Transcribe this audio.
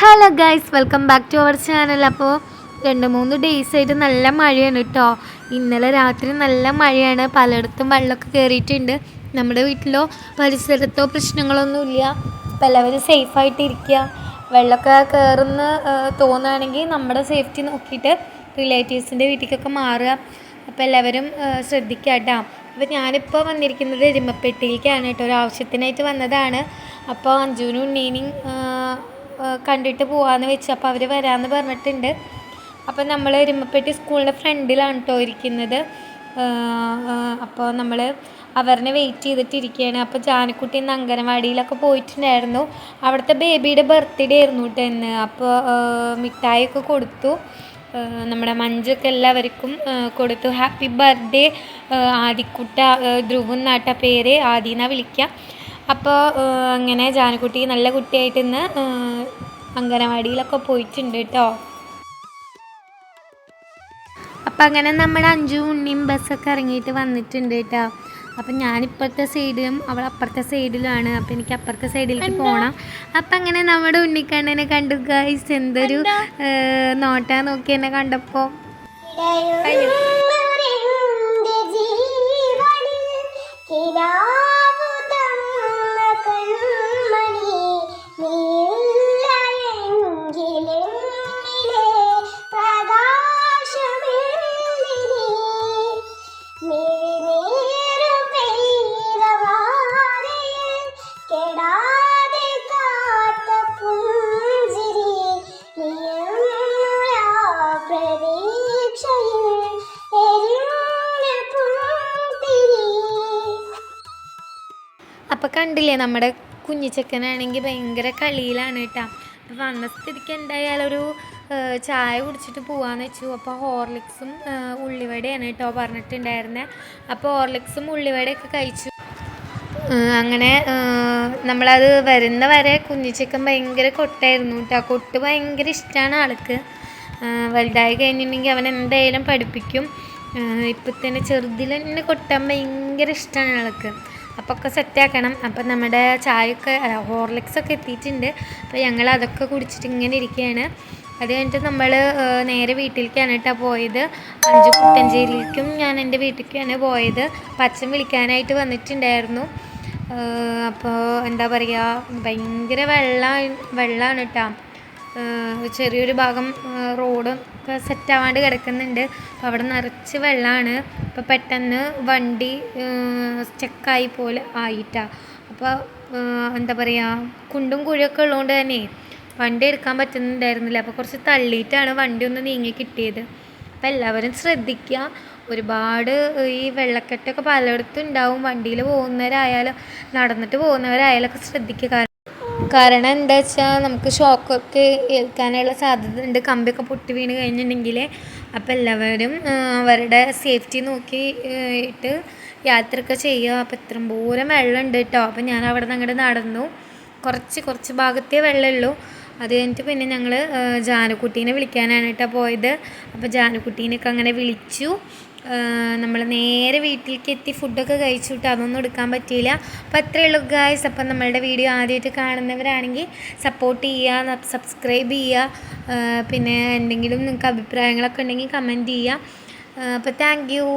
Hello guys, welcome back to our channel. അപ്പോൾ 2-3 ഡേയ്സായിട്ട് നല്ല മഴയാണ് കേട്ടോ. ഇന്നലെ രാത്രി നല്ല മഴയാണ്, പലയിടത്തും വെള്ളമൊക്കെ കയറിയിട്ടുണ്ട്. നമ്മുടെ വീട്ടിലോ പരിസരത്തോ പ്രശ്നങ്ങളൊന്നുമില്ല. അപ്പോൾ എല്ലാവരും സേഫായിട്ടിരിക്കുക. വെള്ളമൊക്കെ കയറുന്ന തോന്നുകയാണെങ്കിൽ നമ്മുടെ സേഫ്റ്റി നോക്കിയിട്ട് റിലേറ്റീവ്സിൻ്റെ വീട്ടിലേക്കൊക്കെ മാറുക. അപ്പോൾ എല്ലാവരും ശ്രദ്ധിക്കുക കേട്ടോ. അപ്പോൾ ഞാനിപ്പോൾ വന്നിരിക്കുന്നത് എരുമപ്പെട്ടിയിലേക്കാണ് കേട്ടോ, ഒരു ആവശ്യത്തിനായിട്ട് വന്നതാണ്. അപ്പോൾ അഞ്ജുനും ഉണ്ണീനും കണ്ടിട്ട് പോകാമെന്ന് വെച്ചു. അപ്പോൾ അവർ വരാമെന്ന് പറഞ്ഞിട്ടുണ്ട്. അപ്പോൾ നമ്മൾ എരുമപ്പെട്ടി സ്കൂളിൻ്റെ ഫ്രണ്ടിലാണ് കേട്ടോ ഇരിക്കുന്നത്. അപ്പോൾ നമ്മൾ അവരെ വെയിറ്റ് ചെയ്തിട്ടിരിക്കുകയാണ്. അപ്പോൾ ജാനക്കുട്ടി ഇന്ന് അംഗനവാടിയിലൊക്കെ പോയിട്ടുണ്ടായിരുന്നു. അവിടുത്തെ ബേബിയുടെ ബർത്ത്ഡേ ആയിരുന്നു കേട്ടോ ഇന്ന്. അപ്പോൾ മിഠായിയൊക്കെ കൊടുത്തു. നമ്മുടെ മഞ്ജൊക്കെ എല്ലാവർക്കും കൊടുത്തു. ഹാപ്പി ബർത്ത്ഡേ ആദിക്കുട്ട, ധ്രുവൻ നാട്ട പേര്, ആദിന വിളിക്കുക. അപ്പോൾ അങ്ങനെ ജാനക്കുട്ടി നല്ല കുട്ടിയായിട്ട് ഇന്ന് അംഗനവാടിയിലൊക്കെ പോയിട്ടുണ്ട് കേട്ടോ. അപ്പം അങ്ങനെ നമ്മുടെ അഞ്ചു ഉണ്ണിയും ബസ്സൊക്കെ ഇറങ്ങിയിട്ട് വന്നിട്ടുണ്ട് കേട്ടോ. അപ്പം ഞാനിപ്പോഴത്തെ സൈഡിലും അവൾ അപ്പുറത്തെ സൈഡിലുമാണ്. അപ്പം എനിക്ക് അപ്പുറത്തെ സൈഡിലേക്ക് പോകണം. അപ്പം അങ്ങനെ നമ്മുടെ ഉണ്ണിക്കണ്ണനെ കണ്ടു ഗൈസ്. എന്തൊരു നോട്ടാ നോക്കി എന്നെ കണ്ടപ്പോൾ. അപ്പം കണ്ടില്ലേ, നമ്മുടെ കുഞ്ഞിച്ചക്കനാണെങ്കിൽ ഭയങ്കര കളിയിലാണ് കേട്ടോ. അപ്പോൾ വന്ന സ്ഥിതിക്ക് എന്തായാലും ഒരു ചായ കുടിച്ചിട്ട് പോകാമെന്ന് വെച്ചു. അപ്പോൾ ഹോർലിക്സും ഉള്ളിവടയാണ് കേട്ടോ പറഞ്ഞിട്ടുണ്ടായിരുന്നത്. അപ്പോൾ ഹോർലിക്സും ഉള്ളിവടയൊക്കെ കഴിച്ചു. അങ്ങനെ നമ്മളത് വരുന്ന വരെ കുഞ്ഞിച്ചക്കൻ ഭയങ്കര കൊട്ടായിരുന്നു കേട്ടോ. കൊട്ട് ഭയങ്കര ഇഷ്ടമാണ് ആൾക്ക്. വലുതായി കഴിഞ്ഞിട്ടുണ്ടെങ്കിൽ അവൻ എന്തായാലും പഠിപ്പിക്കും. ഇപ്പം തന്നെ ചെറുതിൽ തന്നെ കൊട്ടാൻ ഭയങ്കര ഇഷ്ടമാണ് ആൾക്ക്. അപ്പോൾ ഒക്കെ സെറ്റാക്കണം. അപ്പം നമ്മുടെ ചായയൊക്കെ ഹോർലിക്സൊക്കെ എത്തിയിട്ടുണ്ട്. അപ്പോൾ ഞങ്ങൾ അതൊക്കെ കുടിച്ചിട്ട് ഇങ്ങനെ ഇരിക്കുകയാണ്. അത് കഴിഞ്ഞിട്ട് നമ്മൾ നേരെ വീട്ടിലേക്കാണ് കേട്ടോ പോയത്. കുട്ടഞ്ചേരിയിലേക്കും ഞാൻ എൻ്റെ വീട്ടിലേക്കാണ് പോയത്. അച്ഛൻ വിളിക്കാനായിട്ട് വന്നിട്ടുണ്ടായിരുന്നു. അപ്പോൾ എന്താ പറയുക, ഭയങ്കര വെള്ളമാണ് കേട്ടോ. ചെറിയൊരു ഭാഗം റോഡ് ഒക്കെ സെറ്റാവാണ്ട് കിടക്കുന്നുണ്ട്. അപ്പോൾ അവിടെ നിറച്ച് വെള്ളമാണ്. അപ്പോൾ പെട്ടെന്ന് വണ്ടി സ്റ്റക്കായി പോലെ ആയിട്ടാണ്. അപ്പോൾ എന്താ പറയുക, കുണ്ടും കുഴിയൊക്കെ ഉള്ളതുകൊണ്ട് തന്നെ വണ്ടി എടുക്കാൻ പറ്റുന്നുണ്ടായിരുന്നില്ല. അപ്പോൾ കുറച്ച് തള്ളിയിട്ടാണ് വണ്ടി ഒന്ന് നീങ്ങി കിട്ടിയത്. അപ്പോൾ എല്ലാവരും ശ്രദ്ധിക്കുക. ഒരുപാട് ഈ വെള്ളക്കെട്ടൊക്കെ പലയിടത്തും ഉണ്ടാവും. വണ്ടിയിൽ പോകുന്നവരായാലും നടന്നിട്ട് പോകുന്നവരായാലൊക്കെ ശ്രദ്ധിക്കുക. കാരണം എന്താ വെച്ചാൽ നമുക്ക് ഷോക്കൊക്കെ ഏൽക്കാനുള്ള സാധ്യത ഉണ്ട്, കമ്പിയൊക്കെ പൊട്ടി വീണ് കഴിഞ്ഞിട്ടുണ്ടെങ്കിൽ. അപ്പോൾ എല്ലാവരും അവരുടെ സേഫ്റ്റി നോക്കിയിട്ട് യാത്രയൊക്കെ ചെയ്യുക. അപ്പോൾ ഇത്രയും പോലും വെള്ളമുണ്ട് കേട്ടോ. അപ്പോൾ ഞാൻ അവിടെ നിന്ന് അങ്ങോട്ട് നടന്നു. കുറച്ച് ഭാഗത്തേ വെള്ളമുള്ളൂ. അത് കഴിഞ്ഞിട്ട് പിന്നെ ഞങ്ങൾ ജാനക്കുട്ടീനെ വിളിക്കാനാണ് കേട്ടോ പോയത്. അപ്പോൾ ജാനക്കുട്ടീനൊക്കെ അങ്ങനെ വിളിച്ചു. നമ്മൾ നേരെ വീട്ടിലേക്ക് എത്തി ഫുഡൊക്കെ കഴിച്ചു കേട്ടോ. അതൊന്നും എടുക്കാൻ പറ്റിയില്ല. അപ്പോൾ അത്രയേ ഉള്ളൂ ഗായ്സ്. അപ്പം നമ്മളുടെ വീഡിയോ ആദ്യമായിട്ട് കാണുന്നവരാണെങ്കിൽ സപ്പോർട്ട് ചെയ്യുക, സബ്സ്ക്രൈബ് ചെയ്യുക. പിന്നെ എന്തെങ്കിലും നിങ്ങൾക്ക് അഭിപ്രായങ്ങളൊക്കെ ഉണ്ടെങ്കിൽ കമൻറ്റ് ചെയ്യുക. അപ്പോൾ താങ്ക് യു.